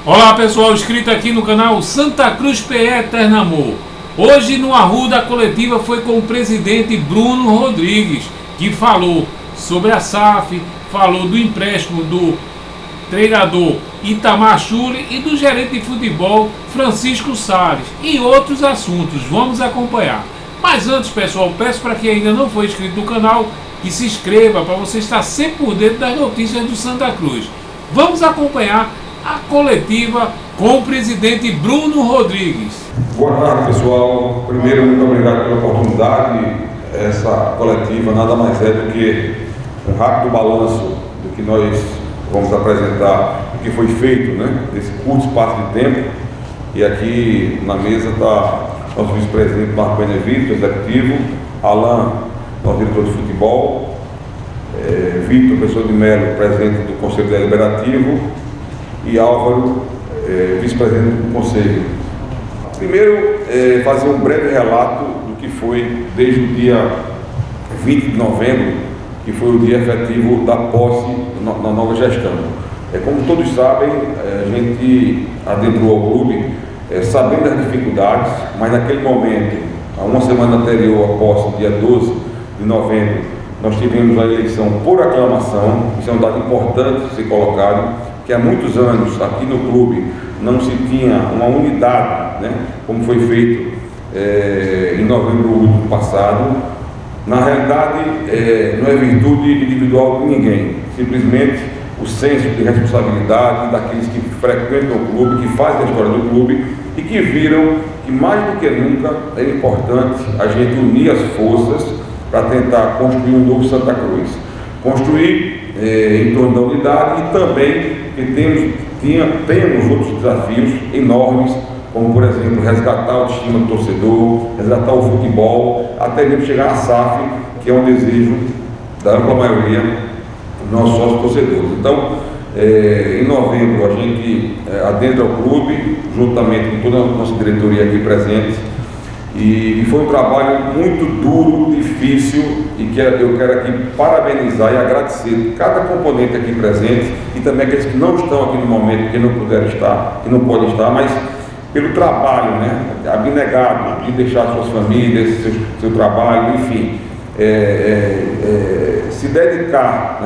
Olá pessoal, inscrito aqui no canal Santa Cruz PE Eterno Amor. Hoje no Arruda a coletiva foi com o presidente Bruno Rodrigues, que falou sobre a SAF, falou do empréstimo do treinador Itamar Schulli e do gerente de futebol Francisco Salles e outros assuntos. Vamos acompanhar. Mas antes, pessoal, peço para quem ainda não foi inscrito no canal que se inscreva para você estar sempre por dentro das notícias do Santa Cruz. Vamos acompanhar a coletiva com o presidente Bruno Rodrigues. Boa tarde, pessoal. Primeiro, muito obrigado pela oportunidade. Essa coletiva nada mais é do que um rápido balanço do que nós vamos apresentar, o que foi feito, nesse curto espaço de tempo. E aqui na mesa está nosso vice-presidente Marco Benevito, executivo, Alain, nosso diretor de futebol, Vitor, professor de Melo, presidente do Conselho Deliberativo, e Álvaro, vice-presidente do Conselho. Primeiro, fazer um breve relato do que foi desde o dia 20 de novembro, que foi o dia efetivo da posse na nova gestão. Como todos sabem, a gente adentrou ao clube sabendo das dificuldades, mas naquele momento, há uma semana anterior à posse, dia 12 de novembro, nós tivemos a eleição por aclamação. Isso é um dado importante de ser colocado, que há muitos anos aqui no clube não se tinha uma unidade, como foi feito em novembro último passado. Na realidade, não é virtude individual de ninguém, simplesmente o senso de responsabilidade daqueles que frequentam o clube, que fazem a história do clube e que viram que mais do que nunca é importante a gente unir as forças para tentar construir um novo Santa Cruz. Construir em torno da unidade e também que temos outros desafios enormes, como por exemplo resgatar a autoestima do torcedor, resgatar o futebol, até mesmo chegar à SAF, que é um desejo da ampla maioria dos nossos sócios torcedores. Então, em novembro a gente adentra o clube, juntamente com toda a nossa diretoria aqui presente, e foi um trabalho muito duro, difícil, e que eu quero aqui parabenizar e agradecer cada componente aqui presente e também aqueles que não estão aqui no momento, que não puderam estar, que não podem estar, mas pelo trabalho, abnegado de deixar suas famílias, seu trabalho, enfim, se dedicar,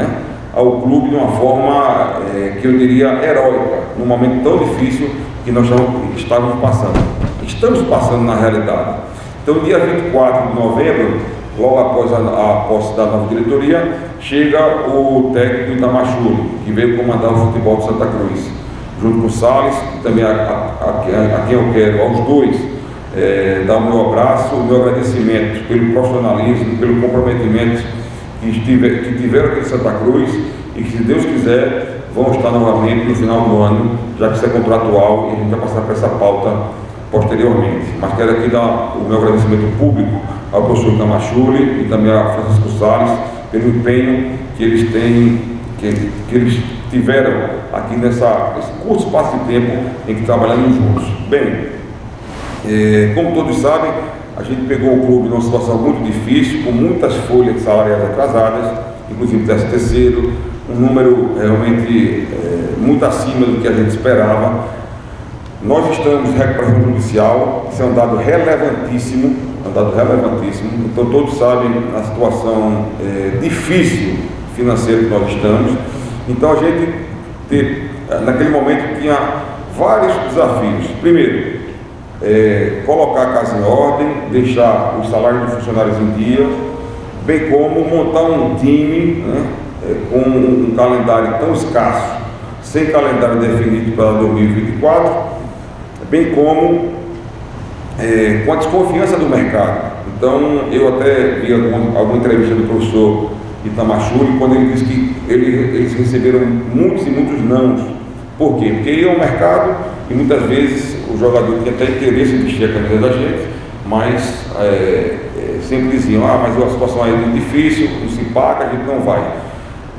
ao clube de uma forma que eu diria heróica, num momento tão difícil que nós estávamos passando. Estamos passando na realidade. Então, dia 24 de novembro, logo após a posse da nova diretoria, chega o técnico Itamar Schulli, que veio comandar o futebol de Santa Cruz, junto com o Salles, e também a quem eu quero, aos dois, dar o meu abraço, o meu agradecimento pelo profissionalismo, pelo comprometimento que tiveram aqui em Santa Cruz e que, se Deus quiser, vão estar novamente no final do ano, já que isso é contratual e a gente vai passar por essa pauta posteriormente. Mas quero aqui dar o meu agradecimento público ao professor Itamar Schulli e também a Francisco Salles pelo empenho que eles têm, que eles tiveram aqui nesse curto espaço de tempo em que trabalhamos juntos. Bem, como todos sabem, a gente pegou o clube numa situação muito difícil, com muitas folhas salariais atrasadas, inclusive 13º, um número realmente muito acima do que a gente esperava. Nós estamos em recuperação judicial, isso é um dado relevantíssimo, então todos sabem a situação difícil financeira que nós estamos. Então a gente, naquele momento, tinha vários desafios. Primeiro, colocar a casa em ordem, deixar os salários dos funcionários em dia, bem como montar um time com um calendário tão escasso, sem calendário definido para 2024, bem como com a desconfiança do mercado. Então, eu até vi alguma entrevista do professor Itamar Schulli, quando ele disse que eles receberam muitos e muitos nãos. Por quê? Porque iam ao mercado e muitas vezes o jogador tinha até interesse em vestir a camisa da gente, mas sempre diziam: mas a situação é muito difícil, não se paga, a gente não vai.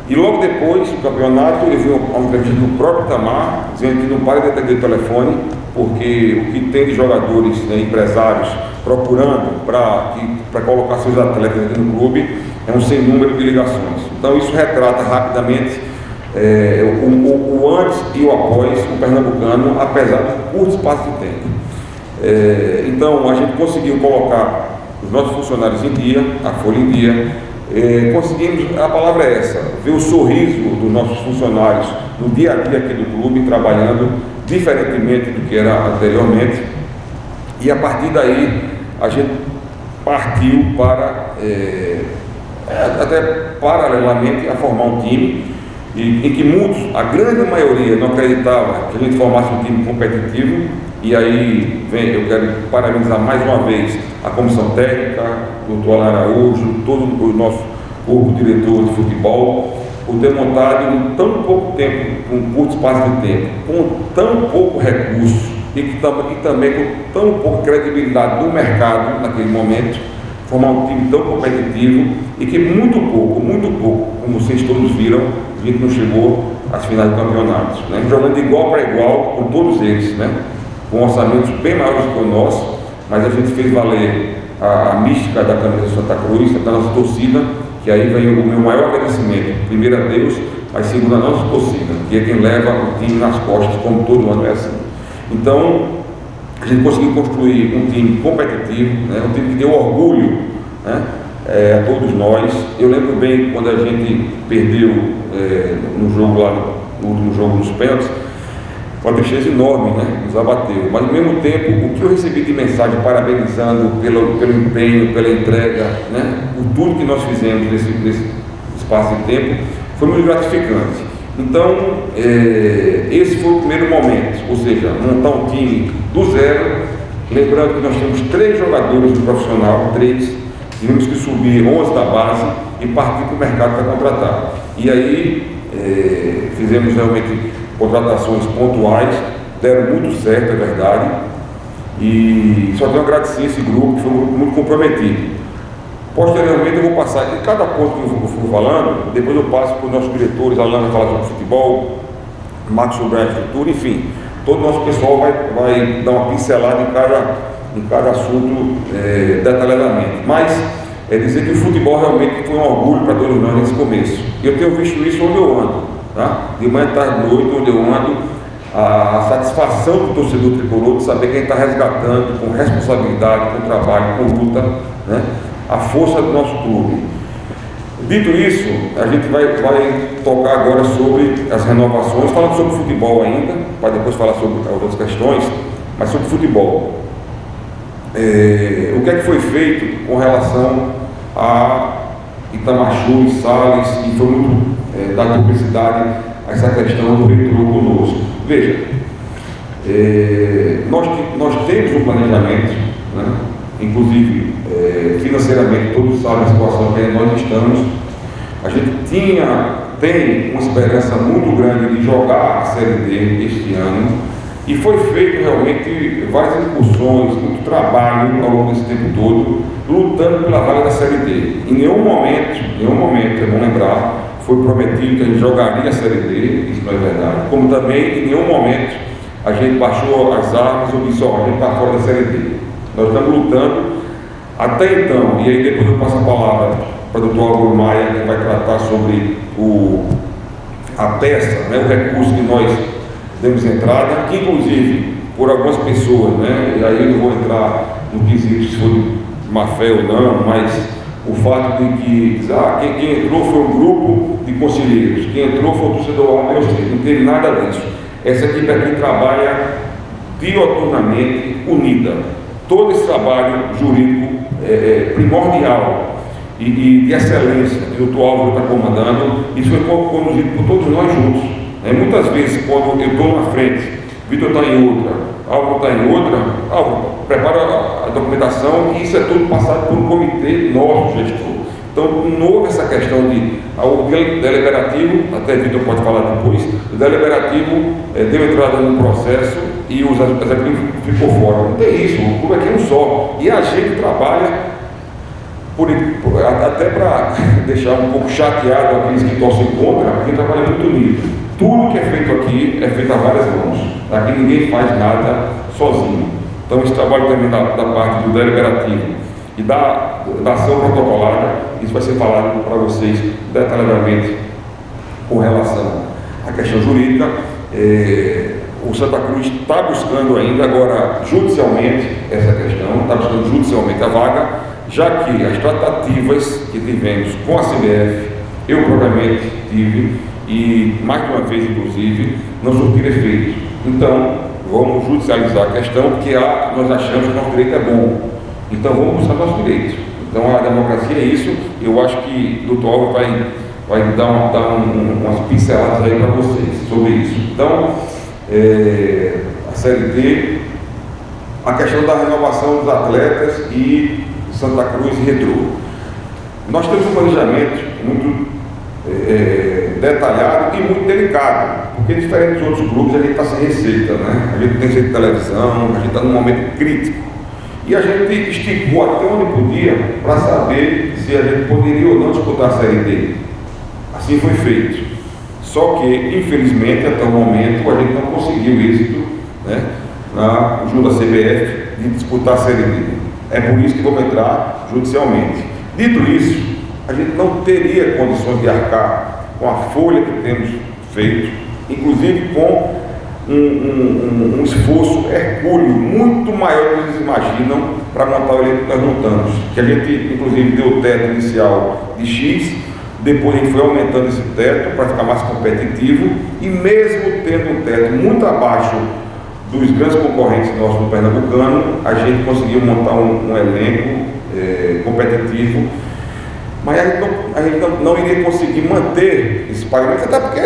E logo depois do campeonato, ele viu uma entrevista do próprio Itamar, dizendo que não para de atender o telefone, porque o que tem de jogadores, empresários, procurando para colocar seus atletas aqui no clube, é um sem número de ligações. Então isso retrata rapidamente o antes e o após o pernambucano, apesar de curto espaço de tempo. Então a gente conseguiu colocar os nossos funcionários em dia, a folha em dia, conseguimos, a palavra é essa, ver o sorriso dos nossos funcionários no dia a dia aqui do clube, trabalhando diferentemente do que era anteriormente, e a partir daí a gente partiu para, até paralelamente, a formar um time em que muitos, a grande maioria, não acreditava que a gente formasse um time competitivo. E aí eu quero parabenizar mais uma vez a comissão técnica, o doutor Alain Araújo, todo o nosso corpo diretor de futebol, por ter montado em tão pouco tempo, um curto espaço de tempo, com tão pouco recurso e também com tão pouca credibilidade do mercado naquele momento, formar um time tão competitivo e que muito pouco, como vocês todos viram, a gente não chegou às finais do campeonato, né? Jogando de igual para igual com todos eles, né? Com orçamentos bem maiores do que o nosso, mas a gente fez valer a mística da camisa do Santa Cruz, da nossa torcida, que aí vem o meu maior agradecimento, primeiro a Deus, mas segundo a nossa torcida, que é quem leva o time nas costas, como todo ano é assim. Então, a gente conseguiu construir um time competitivo, né? Um time que deu orgulho, né? A todos nós. Eu lembro bem quando a gente perdeu no jogo lá, no último jogo nos pênaltis, uma tristeza enorme, né? Nos abateu, mas ao mesmo tempo o que eu recebi de mensagem parabenizando pelo empenho, pela entrega, né? Por tudo que nós fizemos nesse espaço de tempo foi muito gratificante. Então esse foi o primeiro momento, ou seja, montar um time do zero, lembrando que nós temos 3 jogadores do profissional, 3, tivemos que subir 11 da base e partir para o mercado para contratar. E aí fizemos realmente contratações pontuais, deram muito certo, é verdade, e só tenho a agradecer esse grupo, que foi muito comprometido. Posteriormente eu vou passar, em cada ponto que eu for falando, depois eu passo para os nossos diretores, a Alain vai falar sobre futebol, o Marcos sobre a estrutura, enfim, todo o nosso pessoal vai dar uma pincelada em cada assunto detalhadamente. Mas é dizer que o futebol realmente foi um orgulho para todos nós nesse começo. E eu tenho visto isso onde eu ando, tá? De manhã, tarde, noite, onde eu ando, a satisfação do torcedor tricolor de saber quem está resgatando com responsabilidade, com trabalho, com luta, né? A força do nosso clube. Dito isso, a gente vai tocar agora sobre as renovações, falando sobre futebol ainda, para depois falar sobre outras questões, mas sobre futebol. O que é que foi feito com relação a Itamarchu e Salles, e foi muito dar publicidade a essa questão do retrô conosco. Veja, nós temos um planejamento, né? Inclusive financeiramente todos sabem a situação que nós estamos. A gente tem uma esperança muito grande de jogar a Série D este ano, e foi feito realmente várias incursões, muito trabalho ao longo desse tempo todo, lutando pela vaga da Série D. Em nenhum momento, é bom lembrar, foi prometido que a gente jogaria a Série D, isso não é verdade, como também em nenhum momento a gente baixou as armas ou disse, a gente está fora da Série D. Nós estamos lutando até então, e aí depois eu passo a palavra para o Dr. Álvaro Maia, que vai tratar sobre a peça, né, o recurso que nós demos entrada, que inclusive por algumas pessoas, né, e aí eu não vou entrar no quesito se foi de má fé ou não, mas o fato de que quem entrou foi um grupo de conselheiros, quem entrou foi o torcedor Alma, eu sei, não teve nada disso. Essa equipe aqui trabalha dioturnamente unida. Todo esse trabalho jurídico primordial e de excelência que o Dr. Álvaro está comandando, isso foi conduzido por todos nós juntos. Muitas vezes, quando eu estou na frente, Vitor está em outra, Álvaro está em outra, Álvaro, prepara a documentação, e isso é tudo passado por um comitê nosso, gestor. Então, não houve essa questão de o deliberativo, até Vitor pode falar depois, o deliberativo deu entrada no processo e o executivo ficou fora. Não tem isso, o clube aqui é um só. E a gente trabalha até para deixar um pouco chateado aqueles que torcem contra, porque trabalha muito unido. Tudo que é feito aqui é feito a várias mãos. Aqui ninguém faz nada sozinho. Então esse trabalho também da parte do deliberativo e da ação protocolada, isso vai ser falado para vocês detalhadamente com relação a questão jurídica. O Santa Cruz está buscando ainda agora judicialmente essa questão, está buscando judicialmente a vaga, já que as tratativas que tivemos com a CBF, eu propriamente tive, e mais de uma vez inclusive, não surtiram efeito. Então, vamos judicializar a questão, porque nós achamos que o nosso direito é bom. Então, vamos buscar nosso direito. Então, a democracia é isso. Eu acho que o Dr. Alves vai dar umas pinceladas aí para vocês sobre isso. Então, a Série D, a questão da renovação dos atletas e Santa Cruz e Retrô. Nós temos um planejamento muito detalhado e muito delicado, porque diferente dos outros clubes a gente está sem receita, né? A gente tem receita de televisão, a gente está num momento crítico. E a gente esticou até onde podia para saber se a gente poderia ou não disputar a Série D. Assim foi feito. Só que, infelizmente, até o momento, a gente não conseguiu êxito, né, junto à CBF, de disputar a Série D. É por isso que vamos entrar judicialmente. Dito isso, a gente não teria condições de arcar com a folha que temos feito, inclusive com um esforço hercúleo muito maior do que vocês imaginam para montar o elenco que nós montamos. Que a gente, inclusive, deu o teto inicial de X. Depois a gente foi aumentando esse teto para ficar mais competitivo, e mesmo tendo um teto muito abaixo dos grandes concorrentes nossos no Pernambucano, a gente conseguiu montar um elenco competitivo, mas a gente não iria conseguir manter esse pagamento, até porque,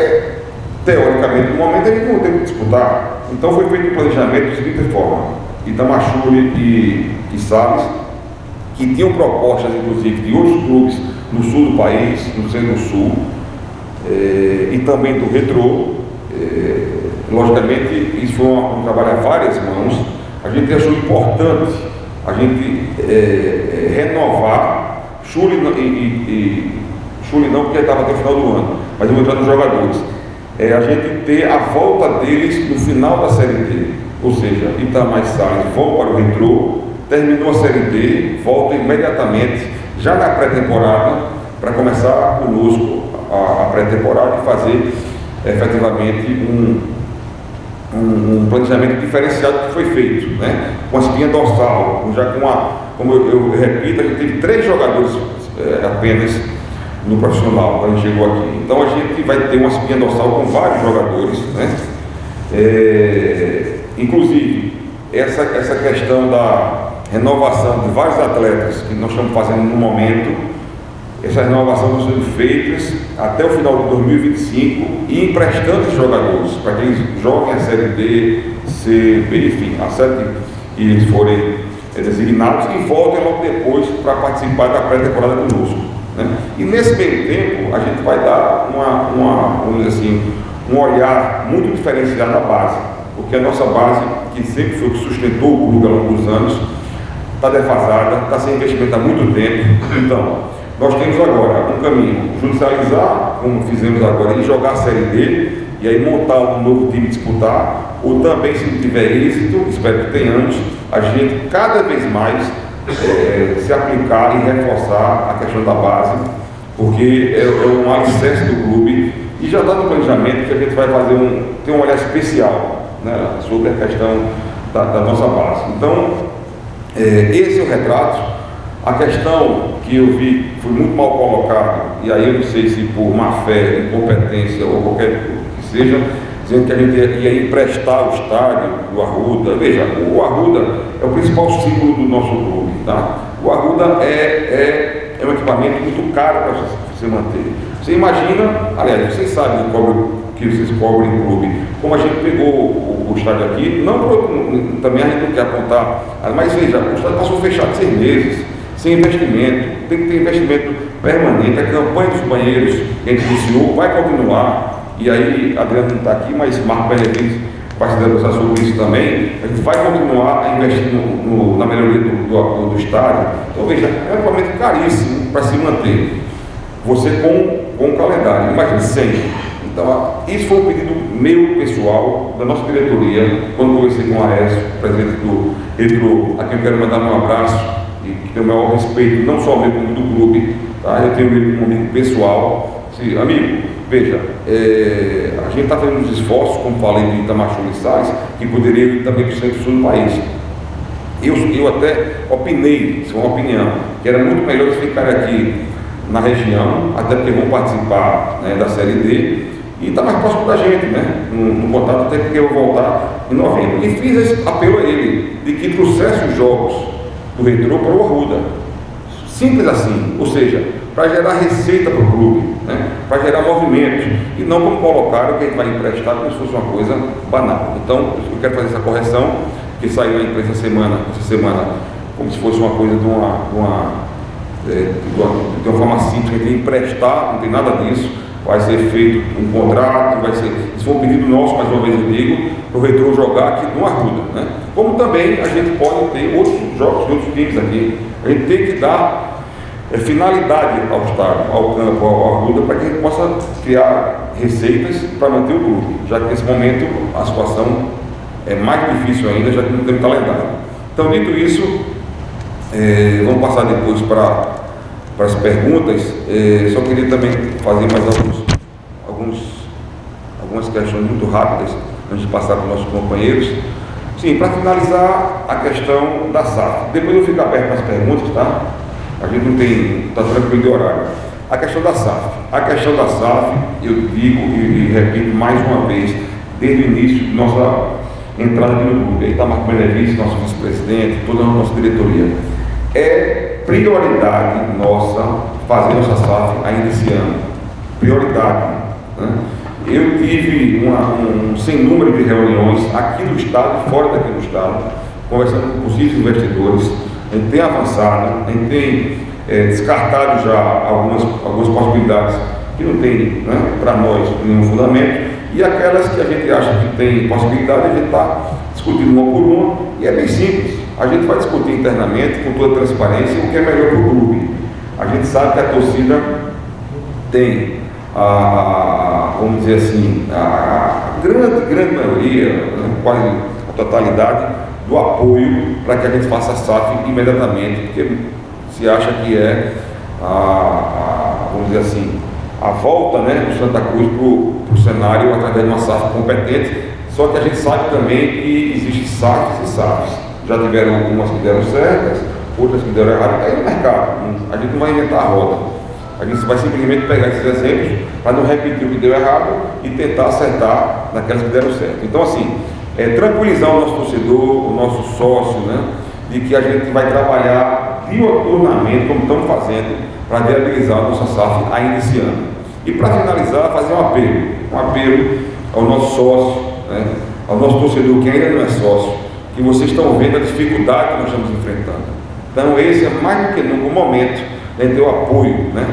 teoricamente, no momento a gente não tem que disputar. Então foi feito um planejamento da seguinte forma: Itamachule e Salles, que tinham propostas, inclusive, de outros clubes no sul do país, no centro-sul, e também do Retrô. Logicamente, isso foi um trabalho a várias mãos. A gente achou importante a gente renovar Chule não, porque estava até o final do ano, mas eu vou entrar nos jogadores. A gente ter a volta deles no final da Série D, ou seja, Itamar e Salles vão para o Retrô, terminou a Série D, volta imediatamente, já na pré-temporada, para começar conosco a pré-temporada e fazer efetivamente um planejamento diferenciado que foi feito, né? Com a espinha dorsal, como eu repito, a gente teve 3 jogadores apenas no profissional quando a gente chegou aqui. Então a gente vai ter uma espinha dorsal com vários jogadores, né? Inclusive essa questão da renovação de vários atletas que nós estamos fazendo no momento, essas renovações estão sendo feitas até o final de 2025 e emprestando esses jogadores para que eles joguem a Série D, C, B, enfim, a série que eles forem designados, e voltem logo depois para participar da pré-temporada conosco, né? E nesse meio tempo a gente vai dar vamos dizer assim, um olhar muito diferenciado à base, porque a nossa base, que sempre foi o que sustentou o clube ao longo dos anos, está defasada, está sem investimento há muito tempo. Então, nós temos agora um caminho: judicializar, como fizemos agora, e jogar a Série D, e aí montar um novo time, disputar, ou também, se não tiver êxito, espero que tenhamos, a gente cada vez mais se aplicar e reforçar a questão da base, porque é um alicerce do clube, e já está no planejamento que a gente vai ter um olhar especial, né, sobre a questão da nossa base. Então, esse é o retrato. A questão que eu vi foi muito mal colocada, e aí eu não sei se por má fé, incompetência ou qualquer que seja, dizendo que a gente ia emprestar o estádio do Arruda. Veja, o Arruda é o principal símbolo do nosso clube, tá? O Arruda é um equipamento muito caro para você manter. Você imagina, aliás, vocês sabem que vocês cobrem em clube, como a gente pegou o estádio aqui, também a gente não quer apontar, mas veja, o estádio passou fechado 6 meses, sem investimento, tem que ter investimento permanente. A campanha dos banheiros que a gente iniciou vai continuar, e aí Adriano não está aqui, mas Marco Benevides vai se debruçar sobre isso também. A gente vai continuar a investir na melhoria do estádio. Então veja, é um equipamento caríssimo para se manter, você com um calendário, imagine 100. Então, isso foi um pedido meu pessoal, da nossa diretoria, quando conversei com o Aécio, presidente do Retrô, a quem eu quero mandar um abraço, e que tem o maior respeito, não só meu, como do clube, tá? Eu tenho ele como amigo pessoal, amigo, veja, a gente está fazendo uns esforços, como falei, de Itamachule e Sais, que poderia ir também para o centro-sul do país. Eu até opinei, isso é uma opinião, que era muito melhor eles ficarem aqui na região, até porque vão participar, né, da Série D, e está mais próximo da gente, né? No contato, até porque eu vou voltar em novembro. E fiz esse apelo a ele, de que trouxesse os jogos do Retrô para o Arruda. Simples assim, ou seja, para gerar receita para o clube, né? Para gerar movimento, e não como colocaram que a gente vai emprestar como se fosse uma coisa banal. Então, eu quero fazer essa correção, que saiu na imprensa essa semana, como se fosse uma coisa de uma forma simples, que a gente tem que emprestar, não tem nada disso. Vai ser feito um contrato, isso foi um pedido nosso, mais uma vez eu digo, para o Retrô jogar aqui no Arruda, né? Como também a gente pode ter outros jogos de outros times aqui. A gente tem que dar finalidade ao estádio, ao campo, ao Arruda, para que a gente possa criar receitas para manter o clube, já que nesse momento a situação é mais difícil ainda, já que não temos calendário. Então, dito isso, vamos passar depois para as perguntas. Só queria também fazer mais algumas questões muito rápidas, antes de passar para os nossos companheiros. Sim, para finalizar a questão da SAF. Depois eu fico aberto para as perguntas, tá? A gente não está tranquilo de horário. A questão da SAF, eu digo e repito mais uma vez, desde o início de nossa entrada aqui no clube. Aí está Marco Benevides, nosso vice-presidente, toda a nossa diretoria. É prioridade nossa fazer nossa SAF ainda esse ano. Prioridade, né? Eu tive um sem número de reuniões aqui no estado, fora daqui do estado, conversando com possíveis investidores. A gente tem avançado, a gente tem descartado já algumas possibilidades que não tem, né, para nós nenhum fundamento, e aquelas que a gente acha que tem possibilidade, a gente está discutindo uma por uma, e é bem simples. A gente vai discutir internamente, com toda transparência, o que é melhor para o clube. A gente sabe que a torcida tem, vamos dizer assim, a grande maioria, né, quase a totalidade, do apoio para que a gente faça a SAF imediatamente, porque se acha que vamos dizer assim, a volta, né, do Santa Cruz para o cenário através de uma SAF competente. Só que a gente sabe também que existem SAFs e SAFs. Já tiveram algumas que deram certas, outras que deram errado, está aí no mercado. A gente não vai inventar a roda. A gente vai simplesmente pegar esses exemplos para não repetir o que deu errado e tentar acertar naquelas que deram certo. Então, assim, tranquilizar o nosso torcedor, o nosso sócio, né, de que a gente vai trabalhar diuturnamente, como estamos fazendo, para viabilizar a nossa SAF ainda esse ano. E para finalizar, fazer um apelo ao nosso sócio, né, ao nosso torcedor que ainda não é sócio, que vocês estão vendo a dificuldade que nós estamos enfrentando. Então, esse é mais do que nunca o momento de ter o apoio, né,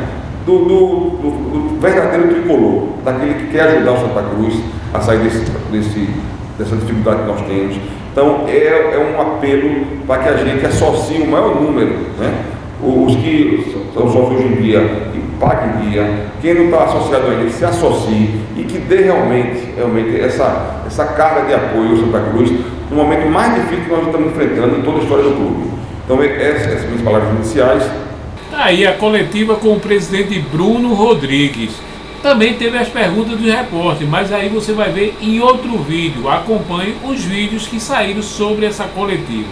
do verdadeiro tricolor, daquele que quer ajudar o Santa Cruz a sair dessa dificuldade que nós temos. Então, é um apelo para que a gente associe o maior número, né? Os que são sócios hoje em dia, que paguem dia, quem não está associado ainda, que se associe e que dê realmente essa carga de apoio ao Santa Cruz, no momento mais difícil que nós estamos enfrentando em toda a história do clube. Então, essas minhas palavras iniciais. Aí a coletiva com o presidente Bruno Rodrigues. Também teve as perguntas dos repórteres, mas aí você vai ver em outro vídeo. Acompanhe os vídeos que saíram sobre essa coletiva.